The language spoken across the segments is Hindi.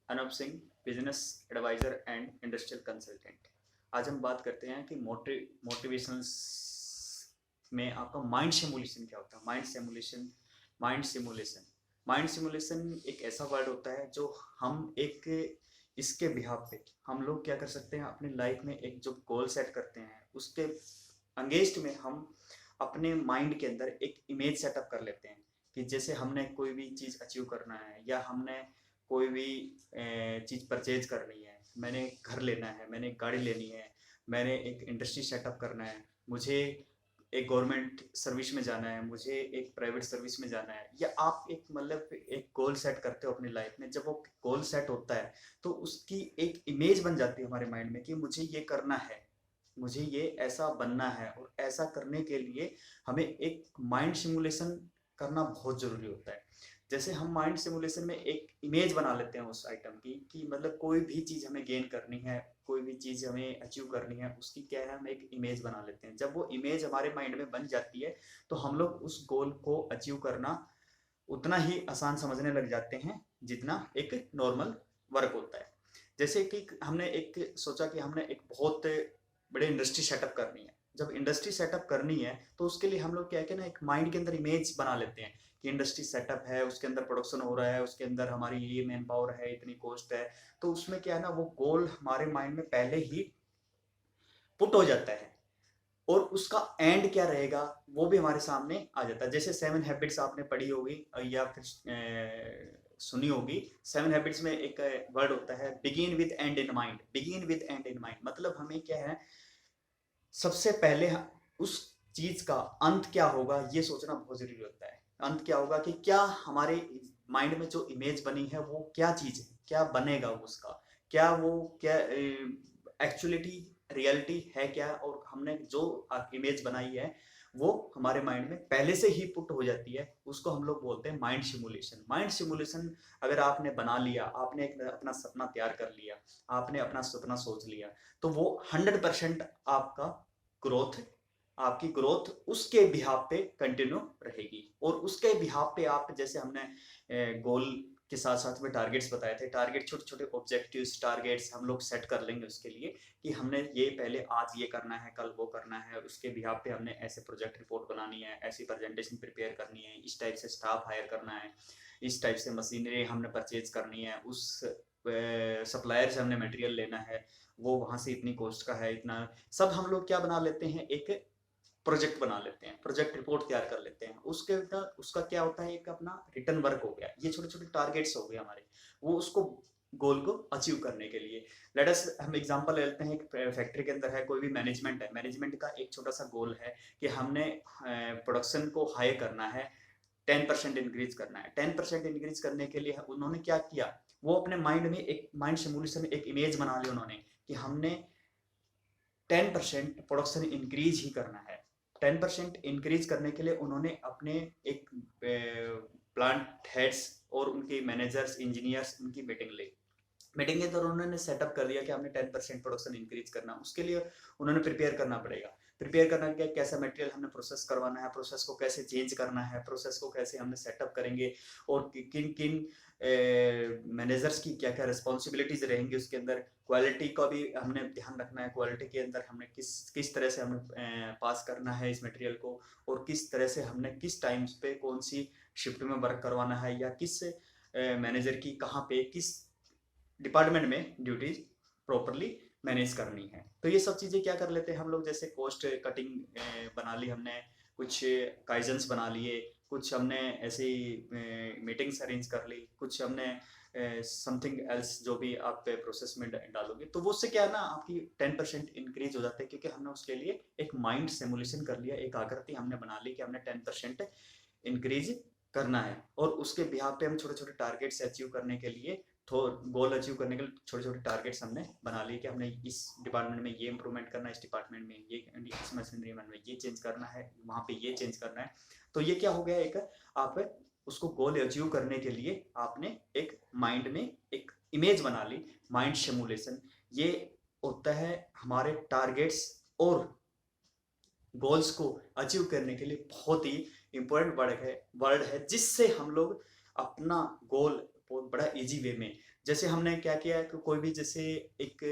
Anoop Singh, business advisor and industrial consultant. आज हम बात करते हैं कि मोटिवेशंस में आपका माइंड सिमुलेशन क्या होता है। माइंड सिमुलेशन एक ऐसा वर्ड होता है जो हम एक इसके बिहाफ पे हम लोग क्या कर सकते हैं, अपनी लाइफ में एक जो गोल सेट करते हैं उसके अंगेंस्ट में हम अपने माइंड के अंदर एक इमेज सेटअप कर लेते हैं कि जैसे हमने कोई भी चीज़ अचीव करना है या हमने कोई भी चीज़ परचेज करनी है, मैंने घर लेना है, मैंने एक गाड़ी लेनी है, मैंने एक इंडस्ट्री सेटअप करना है, मुझे एक गवर्नमेंट सर्विस में जाना है, मुझे एक प्राइवेट सर्विस में जाना है, या आप एक मतलब एक गोल सेट करते हो अपनी लाइफ में। जब वो गोल सेट होता है तो उसकी एक इमेज बन जाती है हमारे माइंड में कि मुझे ये करना है, मुझे ये ऐसा बनना है, और ऐसा करने के लिए हमें एक माइंड सिमुलेशन करना बहुत जरूरी होता है। जैसे हम माइंड सिमुलेशन में एक इमेज बना लेते हैं उस आइटम की कि मतलब कोई भी चीज़ हमें गेन करनी है, कोई भी चीज़ हमें अचीव करनी है, उसकी क्या है, हम एक इमेज बना लेते हैं। जब वो इमेज हमारे माइंड में बन जाती है तो हम लोग उस गोल को अचीव करना उतना ही आसान समझने लग जाते हैं जितना एक नॉर्मल वर्क होता है। जैसे कि हमने एक सोचा कि हमने एक बहुत बड़े इंडस्ट्री सेटअप करनी है। जब इंडस्ट्री सेटअप करनी है तो उसके लिए हम लोग क्या है कि ना एक माइंड के अंदर इमेज बना लेते हैं कि इंडस्ट्री सेटअप है, उसके अंदर प्रोडक्शन हो रहा है, उसके अंदर हमारी ये मैन पावर है, इतनी कॉस्ट है। तो उसमें क्या है ना, वो गोल हमारे माइंड में पहले ही पुट हो जाता है, और उसका एंड क्या रहेगा वो भी हमारे सामने आ जाता है। जैसे 7 हैबिट्स आपने पढ़ी होगी या फिर सुनी होगी। 7 हैबिट्स में एक वर्ड होता है begin with and in mind. Begin with and in mind मतलब हमें क्या है, सबसे पहले उस चीज का अंत क्या होगा ये सोचना बहुत जरूरी होता है। अंत क्या होगा कि क्या हमारे माइंड में जो इमेज बनी है वो क्या चीज है, क्या बनेगा उसका, क्या वो क्या एक्चुअलिटी रियलिटी है क्या, और हमने जो इमेज बनाई है वो हमारे माइंड में पहले से ही पुट हो जाती है। उसको हम लोग बोलते हैं माइंड सिमुलेशन। माइंड सिमुलेशन अगर आपने बना लिया, आपने एक अपना सपना तैयार कर लिया, आपने अपना सपना सोच लिया, तो वो 100% आपका ग्रोथ, आपकी ग्रोथ उसके बिहाफ पे कंटिन्यू रहेगी। और उसके बिहाफ पे आप, जैसे हमने गोल के साथ साथ में टारगेट्स बताए थे, टारगेट छोटे छोटे ऑब्जेक्टिव्स टारगेट्स हम लोग सेट कर लेंगे उसके लिए कि हमने ये पहले आज ये करना है, कल वो करना है, उसके बिहाफ पे हमने ऐसे प्रोजेक्ट रिपोर्ट बनानी है, ऐसी प्रेजेंटेशन प्रिपेयर करनी है, इस टाइप से स्टाफ हायर करना है, इस टाइप से मशीनरी हमने परचेज करनी है, उस सप्लायर से हमने मटेरियल लेना है, वो वहां से इतनी कॉस्ट का है, इतना सब हम लोग क्या बना लेते हैं, एक प्रोजेक्ट बना लेते हैं, प्रोजेक्ट रिपोर्ट तैयार कर लेते हैं। उसके उसका क्या होता है, एक अपना रिटर्न वर्क हो गया, ये छोटे छोटे टारगेट्स हो गए हमारे, वो उसको गोल को अचीव करने के लिए। लेट अस हम एग्जांपल ले लेते हैं, एक फैक्ट्री के अंदर है, कोई भी मैनेजमेंट है, मैनेजमेंट का एक छोटा सा गोल है कि हमने प्रोडक्शन को हाई करना है, 10% इंक्रीज करना है। 10% इंक्रीज करने के लिए उन्होंने क्या किया, वो अपने माइंड में एक माइंड सिमुलेशन में एक इमेज बना ली उन्होंने कि हमने 10% प्रोडक्शन इंक्रीज ही करना है। 10% इंक्रीज करने के लिए उन्होंने अपने एक प्लांट हेड्स और उनके मैनेजर्स इंजीनियर्स उनकी मीटिंग ली। मीटिंग के दौरान उन्होंने सेटअप कर दिया कि हमने 10% प्रोडक्शन इंक्रीज करना। उसके लिए उन्होंने प्रिपेयर करना पड़ेगा। प्रिपेयर करना क्या, कैसा मटेरियल हमने प्रोसेस करवाना है, प्रोसेस को कैसे चेंज करना है, प्रोसेस को कैसे हमने सेटअप करेंगे, और किन किन मैनेजर्स की क्या क्या रिस्पॉन्सिबिलिटीज रहेंगी उसके अंदर। क्वालिटी का भी हमने ध्यान रखना है, क्वालिटी के अंदर हमने किस किस तरह से हमें पास करना है इस मटेरियल को, और किस तरह से हमने किस टाइम्स पे कौन सी शिफ्ट में वर्क करवाना है, या किस मैनेजर की कहाँ पे किस डिपार्टमेंट में ड्यूटीज प्रॉपरली मैनेज करनी है। तो ये सब चीज़ें क्या कर लेते हैं हम लोग, जैसे कॉस्ट कटिंग बना ली हमने, कुछ काइजन्स बना लिए, कुछ हमने ऐसी मीटिंग्स अरेंज कर ली, कुछ हमने समथिंग एल्स जो भी आप प्रोसेस में डालोगे, तो वो उससे क्या है ना, आपकी 10% इंक्रीज हो जाता है, क्योंकि हमने उसके लिए एक माइंड सिमुलेशन कर लिया, एक आकृति हमने बना ली कि हमने 10% इंक्रीज करना है। और उसके बिहाफ पे हम छोटे छोटे टारगेट्स अचीव करने के लिए, तो गोल अचीव करने के लिए छोटे छोटे टारगेट्स हमने बना लिए कि हमने इस डिपार्टमेंट में ये इंप्रूवमेंट करना है, इस डिपार्टमेंट में ये, इस मशीनरी में ये चेंज करना है, वहाँ पे ये चेंज करना है। तो ये क्या हो गया, एक आप उसको गोल अचीव करने के लिए आपने एक माइंड में एक इमेज बना ली। माइंड सिमुलेशन ये होता है हमारे टारगेट्स और गोल्स को अचीव करने के लिए बहुत ही इंपॉर्टेंट वर्ड है जिससे हम लोग अपना गोल बहुत बड़ा इजी वे में। जैसे हमने क्या किया है कि कोई भी जैसे एक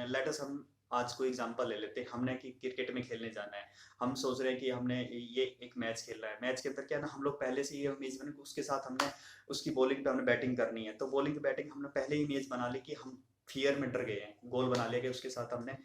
लेट अस हम आज कोई एग्जांपल ले लेते हैं, हमने कि क्रिकेट में खेलने जाना है, हम सोच रहे हैं कि हमने ये एक मैच खेलना है, मैच के अंदर क्या है ना, हम लोग पहले से ये इमेज बने उसके साथ हमने उसकी बॉलिंग पे हमने बैटिंग करनी है, तो बॉलिंग पे बैटिंग हमने पहले ही इमेज बना ली कि हम फियर में डर गए हैं, गोल बना लिया कि उसके साथ हमने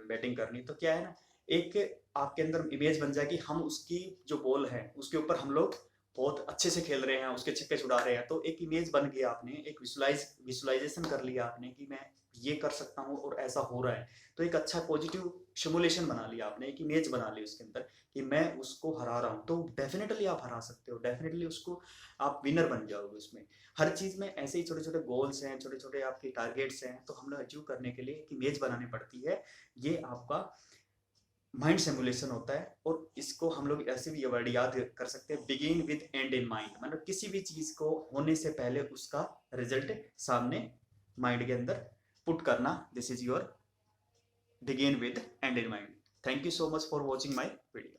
बैटिंग करनी, तो क्या है ना, एक आपके अंदर इमेज बन जाए कि हम उसकी जो बॉल है उसके ऊपर हम लोग बहुत अच्छे से खेल रहे हैं, उसके छक्के छुड़ा रहे हैं, तो एक इमेज बन गया, आपने एक विजुलाइजेशन कर लिया आपने कि मैं ये कर सकता हूँ और ऐसा हो रहा है, तो एक अच्छा पॉजिटिव सिमुलेशन बना लिया आपने, एक इमेज बना ली उसके अंदर कि मैं उसको हरा रहा हूँ, तो डेफिनेटली आप हरा सकते हो, डेफिनेटली उसको आप विनर बन जाओगे उसमें। हर चीज में ऐसे ही छोटे छोटे गोल्स हैं, छोटे छोटे आपके टारगेट्स हैं, तो हम लोग अचीव करने के लिए एक इमेज बनानी पड़ती है। ये आपका माइंड सिमुलेशन होता है, और इसको हम लोग ऐसे भी वर्ड याद कर सकते हैं, begin with and in mind, मतलब किसी भी चीज को होने से पहले उसका रिजल्ट सामने माइंड के अंदर पुट करना, this is your begin with and in mind. Thank you so much for watching my video.